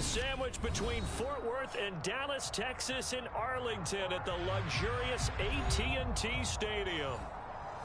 sandwiched between Fort Worth and Dallas, Texas, and Arlington at the luxurious AT&T Stadium.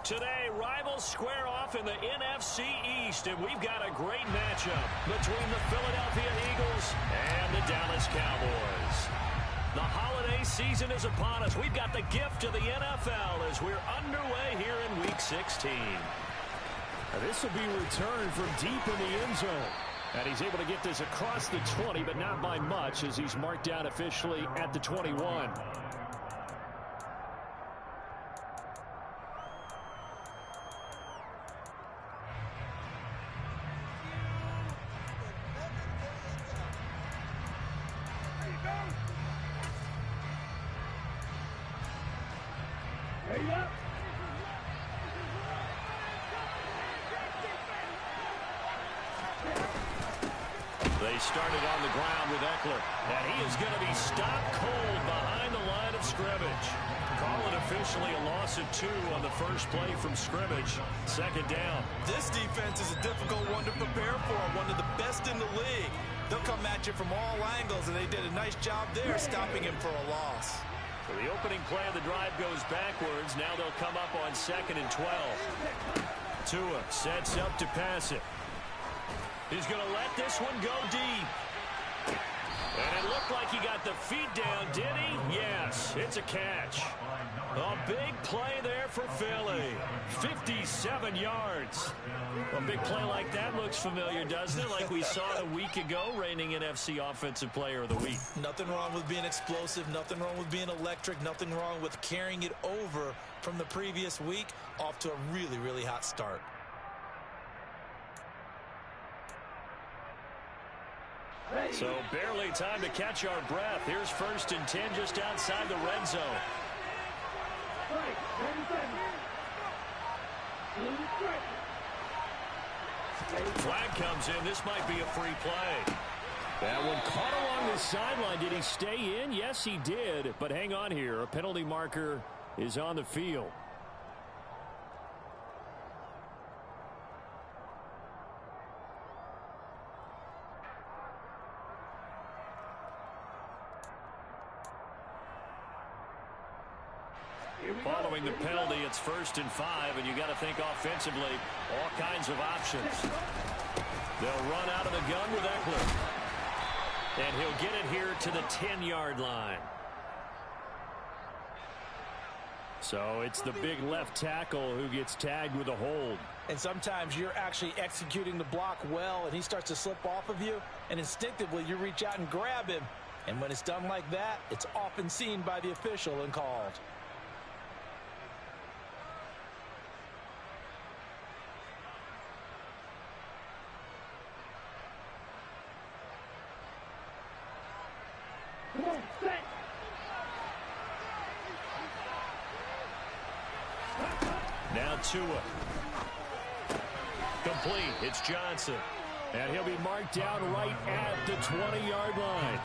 Today, rivals square off in the NFC East, and we've got a great matchup between the Philadelphia Eagles and the Dallas Cowboys. The holiday season is upon us. We've got the gift of the NFL as we're underway here in Week 16. This will be returned from deep in the end zone. And he's able to get this across the 20, but not by much as he's marked down officially at the 21. They started on the ground with Eckler, and he is going to be stopped cold behind the line of scrimmage. Call it officially a loss of 2 on the first play from scrimmage. Second down. This defense is a difficult one to prepare for, one of the best in the league. They'll come at you from all angles, and they did a nice job there stopping him for a loss. So the opening play of the drive goes backwards. Now they'll come up on 2nd and 12. Tua sets up to pass it. He's going to let this one go deep. And it looked like he got the feet down, did he? Yes, it's a catch. A big play there for Philly. 57 yards. A big play like that looks familiar, doesn't it? Like we saw a week ago, reigning NFC Offensive Player of the Week. Nothing wrong with being explosive. Nothing wrong with being electric. Nothing wrong with carrying it over from the previous week off to a really, really hot start. So barely time to catch our breath. Here's 1st and 10 just outside the red zone. Flag comes in. This might be a free play. That one caught along the sideline. Did he stay in? Yes, he did. But hang on here. A penalty marker is on the field. Following the penalty, it's 1st and 5, and you got to think offensively, all kinds of options. They'll run out of the gun with Eckler. And he'll get it here to the 10-yard line. So it's the big left tackle who gets tagged with a hold. And sometimes you're actually executing the block well, and he starts to slip off of you, and instinctively you reach out and grab him. And when it's done like that, it's often seen by the official and called. Now Tua. Complete. It's Johnson. And he'll be marked down right at the 20-yard line.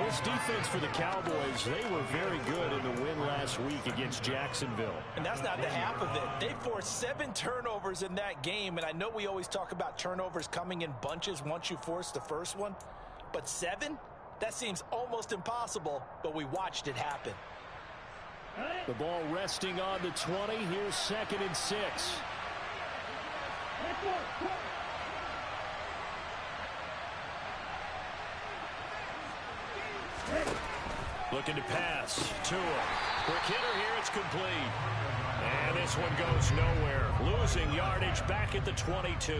This defense for the Cowboys, they were very good in the win last week against Jacksonville. And that's not the half of it. They forced 7 turnovers in that game, and I know we always talk about turnovers coming in bunches once you force the first one, but 7? That seems almost impossible, but we watched it happen. The ball resting on the 20. Here's 2nd and 6. Looking to pass. Tua. Quick hitter here. It's complete. And this one goes nowhere. Losing yardage back at the 22.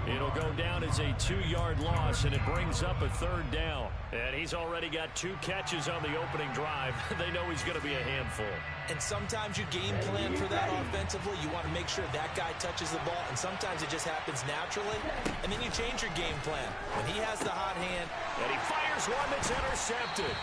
It'll go down as a 2-yard loss, and it brings up a 3rd down. And he's already got 2 catches on the opening drive. They know he's going to be a handful. And sometimes you game plan for that offensively. You want to make sure that guy touches the ball, and sometimes it just happens naturally. And then you change your game plan. When he has the hot hand, and he fires one that's intercepted.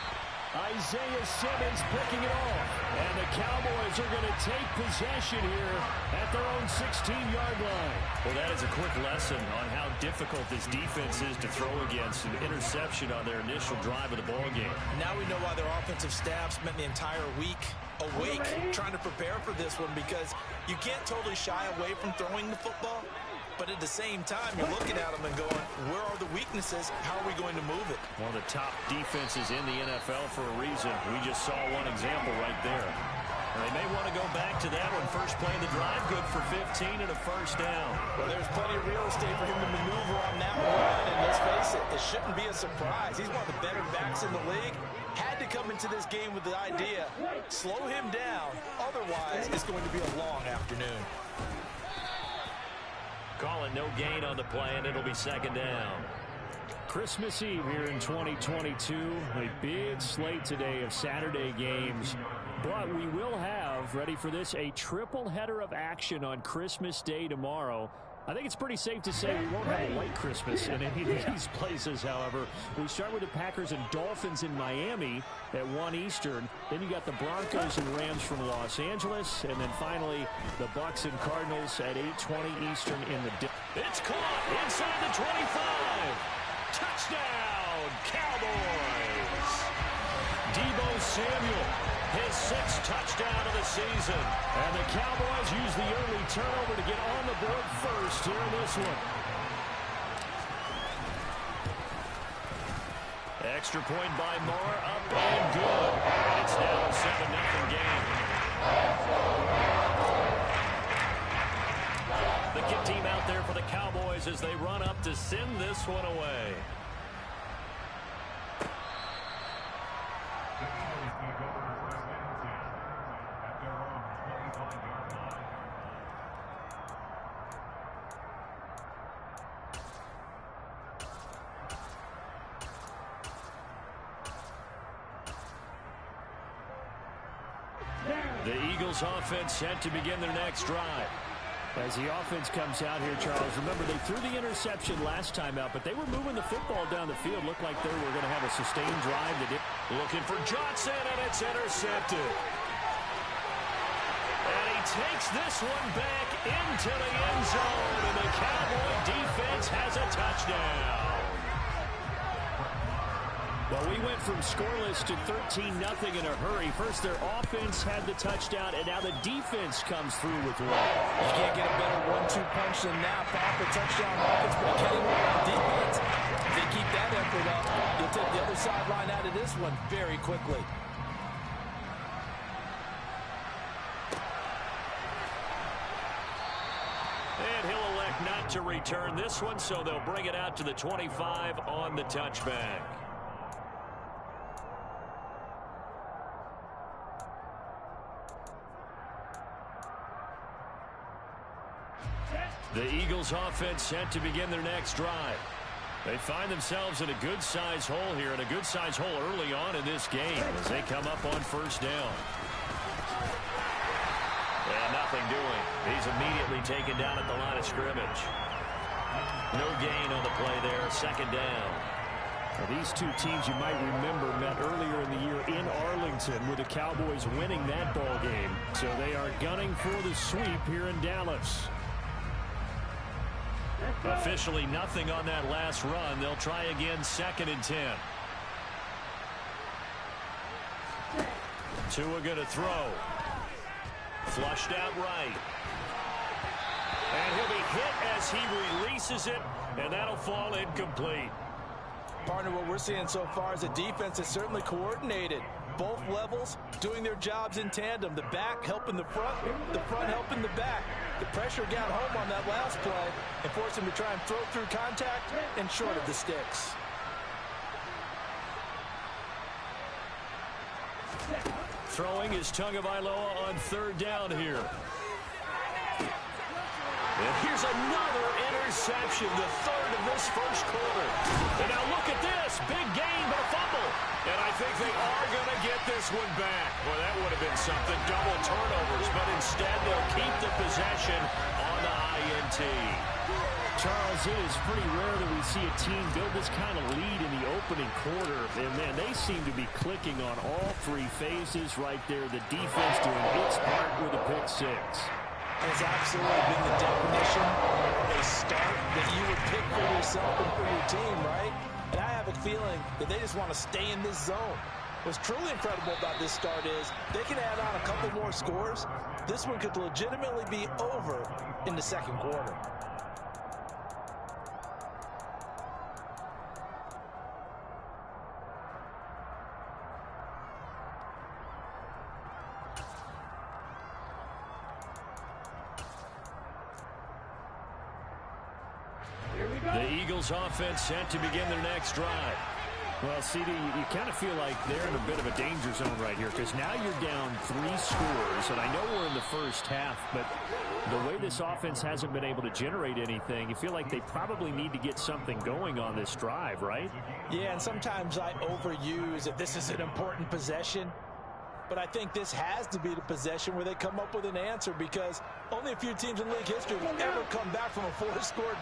Isaiah Simmons picking it off. And the Cowboys are going to take possession here at their own 16-yard line. Well, that is a quick lesson on how difficult this defense is to throw against. An interception on their initial drive of the ballgame. Now we know why their offensive staff spent the entire week awake trying to prepare for this one, because you can't totally shy away from throwing the football. But at the same time, you're looking at them and going, where are the weaknesses? How are we going to move it? One of the top defenses in the NFL for a reason. We just saw one example right there. And they may want to go back to that one. First play of the drive, good for 15 and a first down. Well, there's plenty of real estate for him to maneuver on that one. And let's face it, it shouldn't be a surprise. He's one of the better backs in the league. Had to come into this game with the idea, slow him down. Otherwise, it's going to be a long afternoon. Call it no gain on the play, and it'll be second down. Christmas Eve here in 2022. A big slate today of Saturday games. But we will have, ready for this, a triple header of action on Christmas Day tomorrow. I think it's pretty safe to say we won't have a white Christmas in any of these places, however. We start with the Packers and Dolphins in Miami at 1 Eastern. Then you got the Broncos and Rams from Los Angeles. And then finally, the Bucs and Cardinals at 8:20 Eastern in the... It's caught inside the 25. Touchdown, Cowboys. Deebo Samuel, his 6th touchdown of the season. And the Cowboys use the early turnover to get on the board first here in this one. Extra point by Moore, up and good. It's now a 7-0 game. The kick team out there for the Cowboys as they run up to send this one away. The Eagles offense set to begin their next drive. As the offense comes out here, Charles, remember they threw the interception last time out, but they were moving the football down the field. Looked like they were going to have a sustained drive. They did. Looking for Johnson, and it's intercepted. And he takes this one back into the end zone, and the Cowboy defense has a touchdown. Well, we went from scoreless to 13-0 in a hurry. First, their offense had the touchdown, and now the defense comes through with one. You can't get a better 1-2 punch than that. Off the touchdown offense, but Kenny on defense. If they keep that effort up, you'll take the other sideline out of this one very quickly. And he'll elect not to return this one, so they'll bring it out to the 25 on the touchback. The Eagles offense set to begin their next drive. They find themselves in a good-sized hole here, and a good-sized hole early on in this game as they come up on first down. And nothing doing. He's immediately taken down at the line of scrimmage. No gain on the play there, second down. Now, these two teams you might remember met earlier in the year in Arlington with the Cowboys winning that ball game. So they are gunning for the sweep here in Dallas. Officially nothing on that last run. They'll try again, 2nd and 10. Tua going to throw. Flushed out right. And he'll be hit as he releases it, and that'll fall incomplete. Partner, what we're seeing so far is a defense that's certainly coordinated. Both levels doing their jobs in tandem. The back helping the front helping the back. The pressure got home on that last play and forced him to try and throw through contact and short of the sticks. Throwing is Tagovailoa on 3rd down here. And here's another interception, the 3rd of this first quarter. And now look at this. Big gain, but a fumble. And I think they are going to get this one back. Well, that would have been something. Double turnovers, but instead they'll keep the possession on the INT. Charles, it is pretty rare that we see a team build this kind of lead in the opening quarter. And, man, they seem to be clicking on all 3 phases right there. The defense doing its part with a pick 6. Has absolutely been the definition of a start that you would pick for yourself and for your team, right? And I have a feeling that they just want to stay in this zone. What's truly incredible about this start is they can add on a couple more scores. This one could legitimately be over in the second quarter. The Eagles offense set to begin their next drive. Well, CD, you kind of feel like they're in a bit of a danger zone right here because now you're down 3 scores, and I know we're in the first half, but the way this offense hasn't been able to generate anything, you feel like they probably need to get something going on this drive, right? Yeah, and sometimes I overuse if this is an important possession, but I think this has to be the possession where they come up with an answer because only a few teams in league history will ever come back from a 4-score